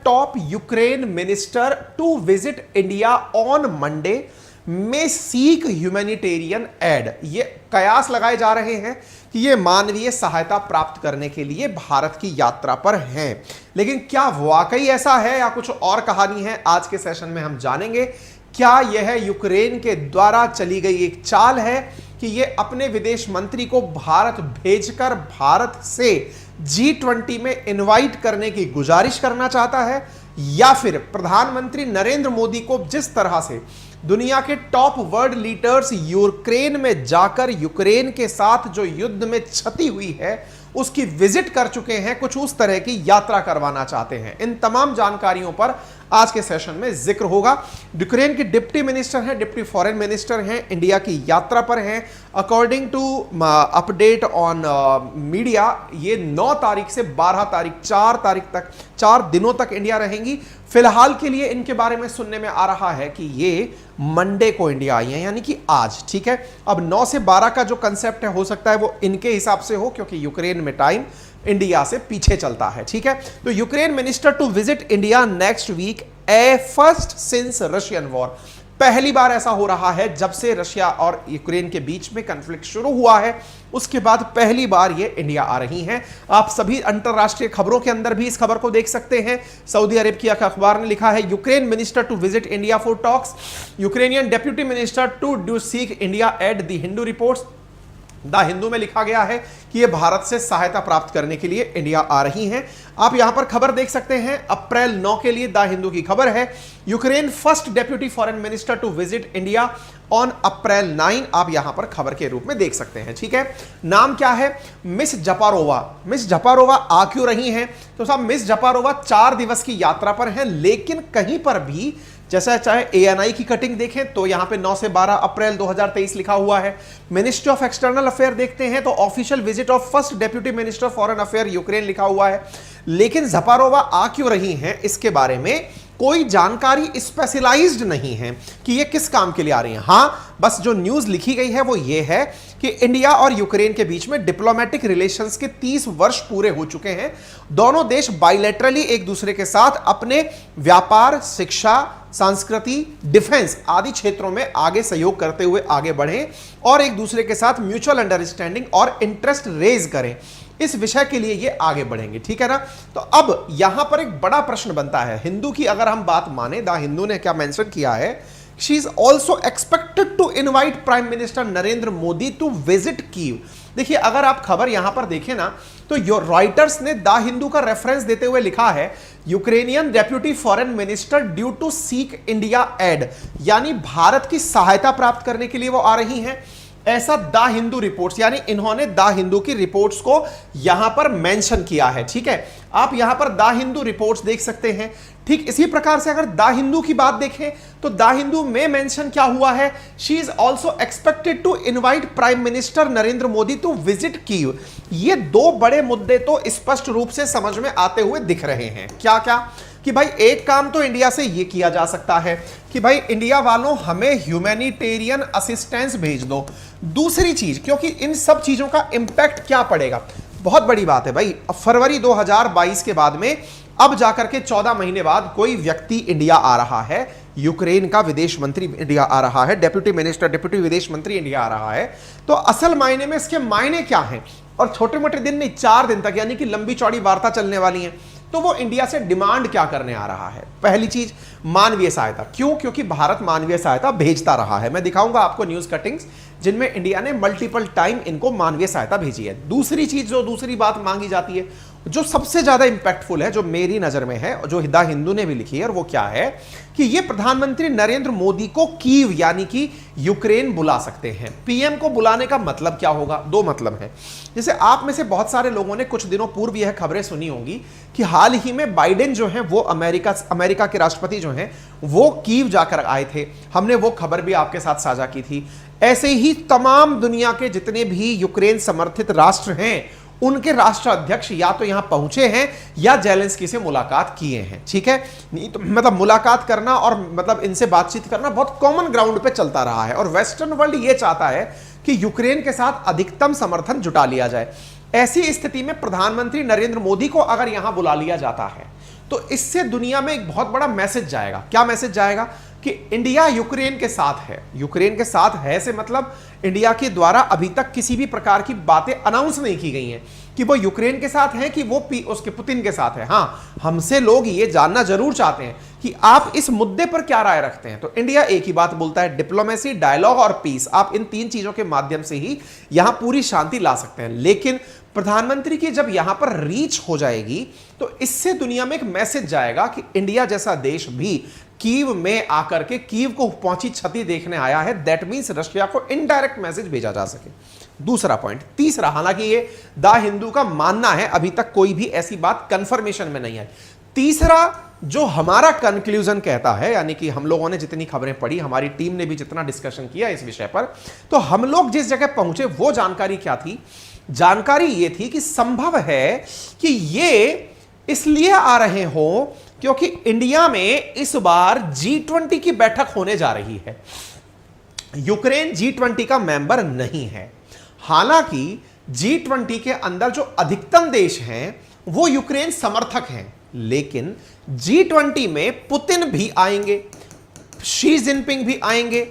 Top Ukraine minister to visit India on Monday में seek humanitarian aid. ये कयास लगाए जा रहे हैं कि ये मानवीय सहायता प्राप्त करने के लिए भारत की यात्रा पर हैं, लेकिन क्या वाकई ऐसा है या कुछ और कहानी है, आज के सेशन में हम जानेंगे। क्या यह यूक्रेन के द्वारा चली गई एक चाल है कि ये अपने विदेश मंत्री को भारत भेजकर भारत से G20 में इनवाइट करने की गुजारिश करना चाहता है, या फिर प्रधानमंत्री नरेंद्र मोदी को जिस तरह से दुनिया के टॉप वर्ल्ड लीडर्स यूक्रेन में जाकर यूक्रेन के साथ जो युद्ध में क्षति हुई है उसकी विजिट कर चुके हैं, कुछ उस तरह की यात्रा करवाना चाहते हैं। इन तमाम जानकारियों पर आज के सेशन में जिक्र होगा। यूक्रेन के डिप्टी मिनिस्टर हैं, डिप्टी फॉरेन मिनिस्टर हैं, इंडिया की यात्रा पर हैं। According to update on media ये 9 तारीख से 12 तारीख 4 तारीख तक 4 दिनों तक इंडिया रहेंगी। फिलहाल के लिए इनके बारे में सुनने में आ रहा है कि ये मंडे को इंडिया आई हैं, यानी कि आज। ठीक है, अब 9 से 12 का जो कंसेप्ट है हो सकता है वो इनके हिसाब से हो, क्योंकि यूक्रेन में टाइम इंडिया से पीछे चलता है। ठीक है, तो Ukraine minister to visit India next week a first since Russian war. पहली बार ऐसा हो रहा है जब से रशिया और यूक्रेन के बीच में कॉन्फ्लिक्ट शुरू हुआ है, उसके बाद पहली बार ये इंडिया आ रही हैं। आप सभी अंतरराष्ट्रीय खबरों के अंदर भी इस खबर को देख सकते हैं। सऊदी अरब की अखबार ने लिखा है Ukraine minister to visit India for talks, Ukrainian deputy minister to do seek India at the Hindu reports. The Hindu में लिखा गया है कि ये भारत से सहायता प्राप्त करने के लिए इंडिया आ रही हैं। आप यहां पर खबर देख सकते हैं, अप्रैल 9 के लिए द हिंदू की खबर है, Ukraine first deputy foreign minister to visit India on April 9। आप यहां पर खबर के रूप में देख सकते हैं। ठीक है, नाम क्या है? मिस जपारोवा। मिस जपारोवा आ क्यों रही हैं? तो साहब मिस जपारोवा 4 दिवस की यात्रा पर हैं, लेकिन कहीं पर भी जैसा चाहे ANI की कटिंग देखें तो यहां पे 9 से 12 अप्रैल 2023 लिखा हुआ है। मिनिस्ट्री ऑफ एक्सटर्नल अफेयर देखते हैं तो official visit of first deputy minister foreign affair Ukraine लिखा हुआ है, लेकिन जपारोवा आ क्यों रही हैं इसके बारे में कोई जानकारी स्पेशलाइज्ड नहीं है कि ये किस काम के लिए आ रही हैं। हां, बस जो न्यूज लिखी गई है वो ये है कि इंडिया और यूक्रेन के बीच में डिप्लोमेटिक रिलेशंस के 30 वर्ष पूरे हो चुके हैं। दोनों देश बायलैटरली एक दूसरे के साथ अपने व्यापार, शिक्षा, संस्कृति, डिफेंस आदि क्षेत्रों में आगे सहयोग करते हुए आगे बढ़ें और एक दूसरे के साथ म्यूचुअल अंडरस्टैंडिंग और इंटरेस्ट रेज करें, इस विषय के लिए ये आगे बढ़ेंगे। ठीक है ना? तो अब यहां पर एक बड़ा प्रश्न बनता है। हिंदू की अगर हम बात माने, द हिंदू ने क्या मेंशन किया है, she is also expected to invite prime minister Narendra Modi to visit Kyiv. देखिए, अगर आप खबर यहां पर देखें ना तो रॉयटर्स ने द हिंदू का रेफरेंस देते हुए लिखा है Ukrainian deputy foreign minister due to seek India aid, यानी भारत की सहायता प्राप्त करने के लिए वो आ रही हैं। ऐसा द हिंदू रिपोर्ट्स, यानी इन्होंने द हिंदू की रिपोर्ट्स को यहां पर मेंशन किया है। ठीक है, आप यहां पर द हिंदू रिपोर्ट्स देख सकते हैं। ठीक इसी प्रकार से अगर द हिंदू की बात देखें तो द हिंदू में मेंशन क्या हुआ है, she is also expected to invite prime minister Narendra Modi to visit Kyiv. ये 2 बड़े मुद्दे तो स्पष्ट रूप से समझ में आते हुए दिख रहे हैं। क्या क्या? कि भाई एक काम तो इंडिया से ये किया जा सकता है कि भाई इंडिया वालों हमें ह्यूमैनिटेरियन असिस्टेंस भेज दो। दूसरी चीज, क्योंकि इन सब चीजों का इंपैक्ट क्या पड़ेगा, बहुत बड़ी बात है भाई। फरवरी 2022 के बाद में अब जाकर के 14 महीने बाद कोई व्यक्ति इंडिया आ रहा है, यूक्रेन का विदेश मंत्री इंडिया आ रहा है, डेप्यूटी मिनिस्टर, डेप्यूटी विदेश मंत्री इंडिया आ रहा है। तो असल मायने में इसके मायने क्या हैं, और छोटे मोटे दिन नहीं 4 दिन तक, यानी कि लंबी चौड़ी वार्ता चलने वाली है। तो वो इंडिया से डिमांड क्या करने आ रहा है? पहली चीज मानवीय सहायता। क्यों? क्योंकि भारत मानवीय सहायता भेजता रहा है। मैं दिखाऊंगा आपको न्यूज कटिंग्स जिनमें इंडिया ने मल्टीपल टाइम इनको मानवीय सहायता भेजी है। दूसरी चीज, जो दूसरी बात मांगी जाती है, जो सबसे ज्यादा इंपैक्टफुल है, जो मेरी नजर में है, जो द हिंदू ने भी लिखी है, और वो क्या है कि ये प्रधानमंत्री नरेंद्र मोदी को कीव यानी कि यूक्रेन बुला सकते हैं। पीएम को बुलाने का मतलब क्या होगा? 2 मतलब है। जैसे आप में से बहुत सारे लोगों ने कुछ दिनों पूर्व यह खबरें सुनी होंगी कि हाल ही में बाइडेन जो है वो अमेरिका के राष्ट्रपति जो हैं वो कीव जाकर आए थे। हमने वो खबर भी आपके साथ साझा की थी। ऐसे ही तमाम दुनिया के जितने भी यूक्रेन समर्थित राष्ट्र हैं उनके राष्ट्राध्यक्ष या तो यहां पहुंचे हैं या जेलेंस्की से मुलाकात किए हैं। ठीक है, नहीं तो मतलब मुलाकात करना और मतलब इनसे बातचीत करना बहुत कॉमन ग्राउंड पे चलता रहा है, और वेस्टर्न वर्ल्ड ये चाहता है कि यूक्रेन के साथ अधिकतम समर्थन जुटा लिया जाए। ऐसी स्थिति में प्रधानमंत्री नरेंद्र मोदी को अगर यहां बुला लिया जाता है तो इससे दुनिया में एक बहुत बड़ा मैसेज जाएगा। क्या मैसेज जाएगा? कि इंडिया यूक्रेन के साथ है। यूक्रेन के साथ है से मतलब इंडिया के द्वारा अभी तक किसी भी प्रकार की बातें अनाउंस नहीं की गई हैं कि वो यूक्रेन के साथ है कि वो उसके पुतिन के साथ है। हां, हमसे लोग ये जानना जरूर चाहते हैं कि आप इस मुद्दे पर क्या राय रखते हैं। तो इंडिया एक ही बात बोलता है, डिप्लोमेसी, डायलॉग और पीस। आप इन तीन चीजों के माध्यम से ही यहां पूरी शांति ला सकते हैं। लेकिन प्रधानमंत्री की जब यहां पर रीच हो जाएगी तो इससे दुनिया में एक मैसेज जाएगा कि इंडिया जैसा देश भी कीव में आकर के कीव को पहुंची क्षति देखने आया है। दैट मींस रशिया को इनडायरेक्ट मैसेज भेजा जा सके। दूसरा पॉइंट। तीसरा, हालांकि ये द हिंदू का मानना है, अभी तक कोई भी ऐसी बात कंफर्मेशन में नहीं आई। तीसरा जो हमारा कंक्लूजन कहता है, यानी कि हम लोगों ने जितनी खबरें पढ़ी, हमारी टीम ने भी जितना डिस्कशन किया इस विषय पर, तो हम लोग जिस जगह पहुंचे वो जानकारी क्या थी? जानकारी ये थी कि संभव है कि ये इसलिए आ रहे हो क्योंकि इंडिया में इस बार G20 की बैठक होने जा रही है। यूक्रेन G20 का मेंबर नहीं है। हालांकि G20 के अंदर जो अधिकतम देश हैं वो यूक्रेन समर्थक हैं, लेकिन G20 में पुतिन भी आएंगे, शी जिनपिंग भी आएंगे।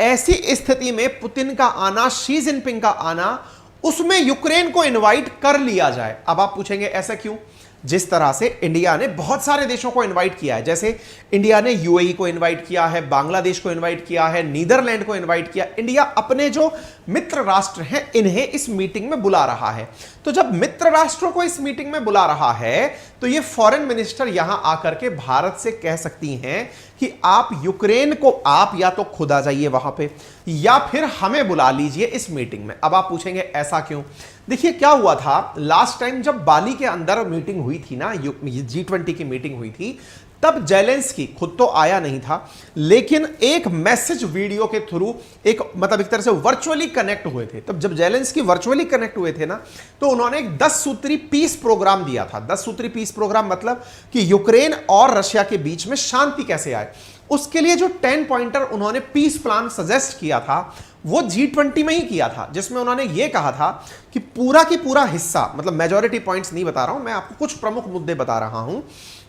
ऐसी स्थिति में पुतिन का आना, शी जिनपिंग का आना, उसमें यूक्रेन को इनवाइट कर लिया जाए। अब आप पूछेंगे ऐसा क्यों? जिस तरह से इंडिया ने बहुत सारे देशों को इनवाइट किया है, जैसे इंडिया ने यूएई को इनवाइट किया है, बांग्लादेश को इनवाइट किया है, नीदरलैंड को इनवाइट किया। इंडिया अपने जो मित्र राष्ट्र हैं इन्हें इस मीटिंग में बुला रहा है। तो जब मित्र राष्ट्रों को इस मीटिंग में बुला रहा है तो ये फॉरेन मिनिस्टर यहां आकर के भारत से कह सकती हैं कि आप यूक्रेन को, आप या तो खुद आ जाइए वहां पे या फिर हमें बुला लीजिए इस मीटिंग में। अब आप पूछेंगे ऐसा क्यों? देखिए क्या हुआ था, लास्ट टाइम जब बाली के अंदर मीटिंग हुई थी ना, G20 की मीटिंग हुई थी, तब जेलेंस्की खुद तो आया नहीं था, लेकिन एक मैसेज वीडियो के थ्रू एक तरह से वर्चुअली कनेक्ट हुए थे। तब जब जेलेंस्की वर्चुअली कनेक्ट हुए थे ना, तो उन्होंने एक 10 सूत्री पीस प्रोग्राम दिया था। 10 सूत्री पीस प्रोग्राम मतलब कि यूक्रेन और रशिया के बीच में शांति कैसे आए। उसके लिए जो 10 पॉइंटर उन्होंने पीस प्लान सजेस्ट किया था वो G20 में ही किया था, जिसमें उन्होंने ये कहा था कि पूरा की पूरा हिस्सा, मतलब मेजॉरिटी पॉइंट्स नहीं बता रहा हूं मैं आपको, कुछ प्रमुख मुद्दे बता रहा हूं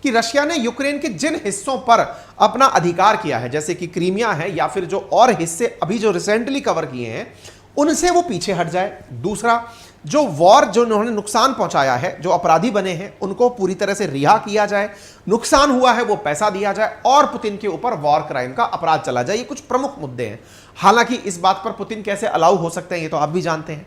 कि रशिया ने यूक्रेन के जिन हिस्सों पर अपना अधिकार किया है, जैसे कि क्रीमिया है या फिर जो और हिस्से अभी जो रिसेंटली कवर किए हैं, उनसे वो पीछे हट जाए। दूसरा, जो वॉर, जो उन्होंने नुकसान पहुंचाया है, जो अपराधी बने हैं, उनको पूरी तरह से रिहा किया जाए, नुकसान हुआ है वो पैसा दिया जाए और पुतिन के ऊपर वॉर क्राइम का अपराध चला जाए। ये कुछ प्रमुख मुद्दे हैं। हालांकि इस बात पर पुतिन कैसे अलाउ हो सकते हैं ये तो आप भी जानते हैं।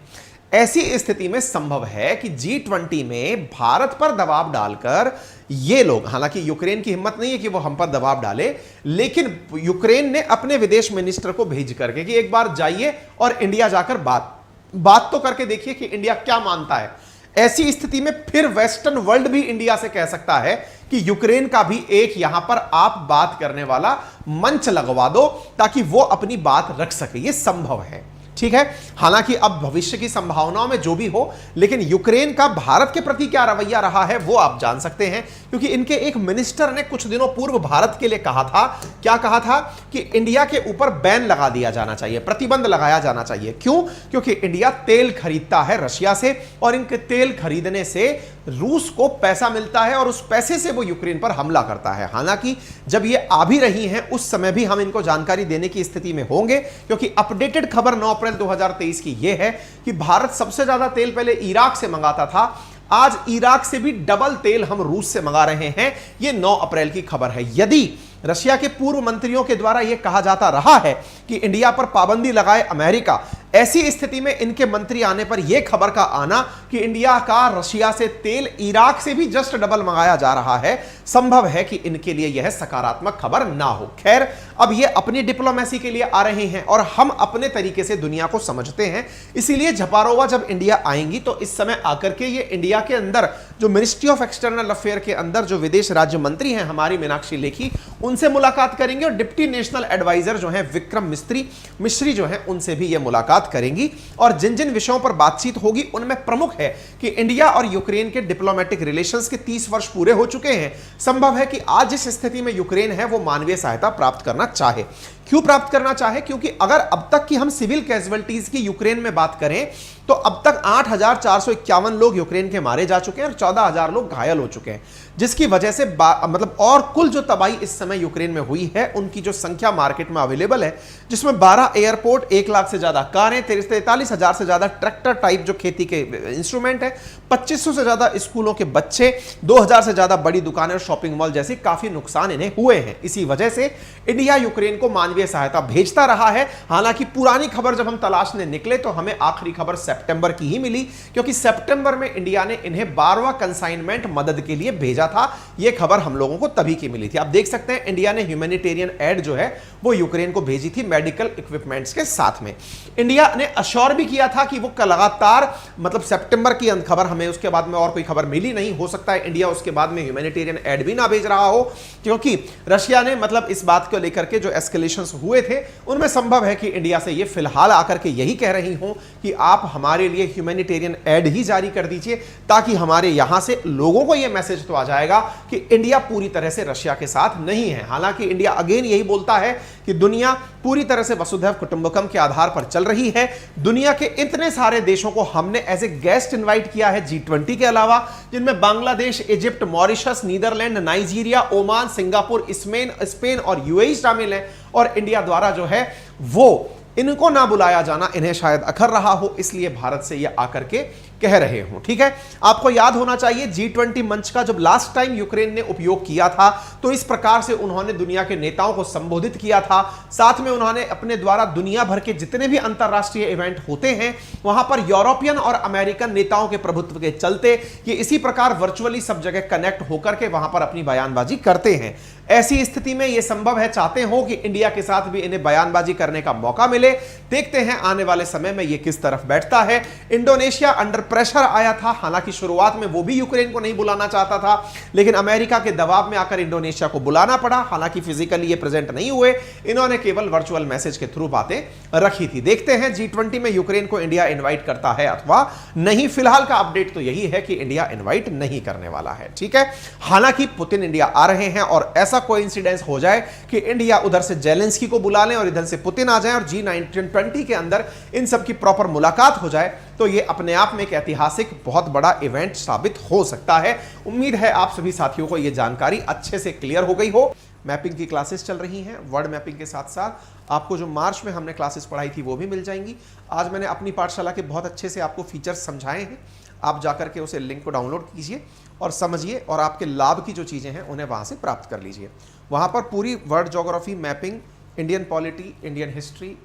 ऐसी स्थिति में संभव है कि G20 में भारत पर दबाव डालकर ये लोग, हालांकि यूक्रेन की हिम्मत नहीं है कि वो हम पर दबाव डाले, लेकिन यूक्रेन ने अपने विदेश मिनिस्टर को भेज करके कि एक बार जाइए और इंडिया जाकर बात तो करके देखिए कि इंडिया क्या मानता है। ऐसी स्थिति में फिर वेस्टर्न वर्ल्ड भी इंडिया से कह सकता है कि यूक्रेन का भी एक यहां पर आप बात करने वाला मंच लगवा दो ताकि वो अपनी बात रख सके। ये संभव है, ठीक है। हालांकि अब भविष्य की संभावनाओं में जो भी हो, लेकिन यूक्रेन का भारत के प्रति क्या रवैया रहा है वो आप जान सकते हैं, क्योंकि इनके एक मिनिस्टर ने कुछ दिनों पूर्व भारत के लिए कहा था, क्या कहा था कि इंडिया के ऊपर बैन लगा दिया जाना चाहिए, प्रतिबंध लगाया जाना चाहिए। क्यों? क्योंकि इंडिया तेल खरीदता है रशिया से और इनके तेल खरीदने से रूस को पैसा मिलता है और उस पैसे से वो यूक्रेन पर हमला करता है। हालांकि जब ये आ भी रही हैं उस समय भी हम इनको जानकारी देने की स्थिति में होंगे, क्योंकि अपडेटेड खबर 9 अप्रैल 2023 की यह है कि भारत सबसे ज्यादा तेल पहले इराक से मंगाता था, आज इराक से भी डबल तेल हम रूस से मंगा रहे हैं। यह 9 अप्रैल की खबर है। यदि रशिया के पूर्व मंत्रियों के द्वारा यह कहा जाता रहा है कि इंडिया पर पाबंदी लगाए अमेरिका, ऐसी स्थिति में इनके मंत्री आने पर यह खबर का आना कि इंडिया का रशिया से तेल इराक से भी जस्ट डबल मंगाया जा रहा है, संभव है कि इनके लिए यह सकारात्मक खबर ना हो। खैर, अब ये अपनी डिप्लोमेसी के लिए आ रहे हैं और हम अपने तरीके से दुनिया को समझते हैं, इसीलिए झपारोवा जब इंडिया आएंगी तो इस समय आकर के ये इंडिया के अंदर जो मिनिस्ट्री ऑफ एक्सटर्नल अफेयर के अंदर जो विदेश राज्य मंत्री हैं हमारी मीनाक्षी लेखी, उनसे मुलाकात करेंगे और डिप्टी नेशनल एडवाइजर जो हैं विक्रम मिश्री जो हैं उनसे भी ये मुलाकात करेंगी। और जिन जिन विषयों पर बातचीत होगी उनमें प्रमुख है कि इंडिया और यूक्रेन के डिप्लोमेटिक रिलेशंस के 30 वर्ष पूरे हो चुके हैं। संभव है कि आज जिस स्थिति में यूक्रेन है वो मानवीय सहायता प्राप्त करना चाहे, क्यों प्राप्त करना चाहे? क्योंकि अगर अब तक की हम सिविल कैजुअलिटीज की यूक्रेन में बात करें तो अब तक 8,451 लोग यूक्रेन के मारे जा चुके हैं और 14,000 लोग घायल हो चुके हैं, जिसकी वजह से मतलब और कुल जो तबाही इस समय यूक्रेन में हुई है उनकी जो संख्या मार्केट में अवेलेबल है, जिसमें 12 एयरपोर्ट, 1 लाख से ज्यादा कारें, 43,000 से ज्यादा ट्रैक्टर टाइप जो खेती के इंस्ट्रूमेंट है, 2500 से ज्यादा स्कूलों के बच्चे, 2000 से ज्यादा बड़ी दुकानें और शॉपिंग मॉल जैसी काफी नुकसान इन्हें हुए हैं। इसी वजह से इंडिया यूक्रेन को मानवीय सहायता भेजता रहा है। हालांकि पुरानी खबर जब हम तलाशने निकले तो हमें आखिरी खबर सितंबर की ही मिली, क्योंकि सितंबर में इंडिया ने इन्हें 12वां कंसाइनमेंट मदद के लिए भेजा था। यह खबर हम लोगों को तभी की मिली थी। आप देख सकते हैं इंडिया ने ह्यूमैनिटेरियन एड जो है वो यूक्रेन को भेजी थी मेडिकल इक्विपमेंट्स के साथ में। इंडिया ने अश्योर भी किया था कि वो लगातार, मतलब सितंबर की खबर हमें उसके बाद में और कोई खबर मिली नहीं, हो सकता है इंडिया उसके बाद में ह्यूमैनिटेरियन एड भी ना भेज रहा हो, क्योंकि रशिया ने मतलब इस बात को लेकर के जो एस्केलेशंस हुए थे उनमें संभव है कि इंडिया से ये फिलहाल आकर के यही कह रही हूं कि आप हमारे लिए ह्यूमैनिटेरियन एड ही जारी कर दीजिए, ताकि हमारे यहां से लोगों को यह मैसेज तो आ जाएगा कि इंडिया पूरी तरह से रशिया के साथ नहीं है। हालांकि इंडिया अगेन यही बोलता है कि दुनिया पूरी तरह से वसुधैव कुटुंबकम के आधार पर चल रही है। दुनिया के इतने सारे देशों को हमने एज ए गेस्ट इनवाइट किया है G20 के अलावा, जिनमें Bangladesh, Egypt, Mauritius, Netherlands, Nigeria, Oman, Singapore, Spain और यूएई शामिल है। और इंडिया द्वारा जो है वो इनको ना बुलाया जाना इन्हें शायद अखर रहा हो, इसलिए भारत से ये आकर के कह रहे हो। ठीक है, आपको याद होना चाहिए G20 मंच का जब लास्ट टाइम यूक्रेन ने उपयोग किया था तो इस प्रकार से उन्होंने दुनिया के नेताओं को संबोधित किया था। साथ में उन्होंने अपने द्वारा दुनिया भर के जितने भी अंतरराष्ट्रीय इवेंट होते हैं वहां पर यूरोपियन और अमेरिकन नेताओं के प्रभुत्व के चलते ये इसी प्रकार वर्चुअली सब जगह कनेक्ट होकर के वहां पर अपनी बयानबाजी करते हैं। ऐसी स्थिति में यह संभव है, चाहते हो कि इंडिया के साथ भी इन्हें बयानबाजी करने का मौका मिले। देखते हैं आने वाले समय में यह किस तरफ बैठता है। इंडोनेशिया अंडर प्रेशर आया था, हालांकि शुरुआत में वो भी यूक्रेन को नहीं बुलाना चाहता था, लेकिन अमेरिका के दबाव में आकर इंडोनेशिया को बुलाना पड़ा। हालांकि फिजिकली ये प्रेजेंट नहीं हुए, इन्होंने केवल वर्चुअल मैसेज के थ्रू बातें रखी थी। देखते हैं G20 में यूक्रेन को इंडिया इनवाइट करता है अथवा नहीं। फिलहाल का अपडेट तो यही है कि इंडिया इनवाइट नहीं करने वाला है। ठीक है, हालांकि पुतिन इंडिया आ रहे हैं और ऐसा कोई इंसिडेंस हो जाए कि इंडिया उधर से जेलेंस्की को बुला लें और इधर से पुतिन आ जाए और G20 के अंदर इन सब की प्रॉपर मुलाकात हो जाए, तो ये अपने आप में एक ऐतिहासिक बहुत बड़ा इवेंट साबित हो सकता है। उम्मीद है आप सभी साथियों को यह जानकारी अच्छे से क्लियर हो गई हो। मैपिंग की क्लासेस चल रही हैं, वर्ड मैपिंग के साथ साथ आपको जो मार्च में हमने क्लासेस पढ़ाई थी वो भी मिल जाएंगी। आज मैंने अपनी पाठशाला के बहुत अच्छे से आपको फीचर्स समझाए हैं, आप जाकर के उसे लिंक को डाउनलोड कीजिए और समझिए और आपके लाभ की जो चीज़ें हैं उन्हें वहाँ से प्राप्त कर लीजिए। वहाँ पर पूरी world geography, mapping, Indian polity, Indian history,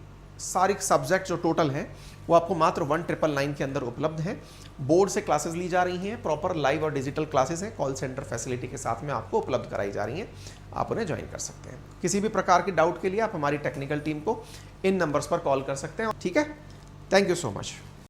सारी सब्जेक्ट जो टोटल हैं वो आपको मात्र 1999 के अंदर उपलब्ध हैं। बोर्ड से क्लासेस ली जा रही हैं, प्रॉपर लाइव और डिजिटल क्लासेस हैं, कॉल सेंटर फैसिलिटी के साथ में आपको उपलब्ध कराई जा रही हैं। आप उन्हें ज्वाइन कर सकते हैं। किसी भी प्रकार की डाउट के लिए आप हमारी टेक्निकल टीम को इन नंबर्स पर कॉल कर सकते हैं। ठीक है, थैंक यू सो मच।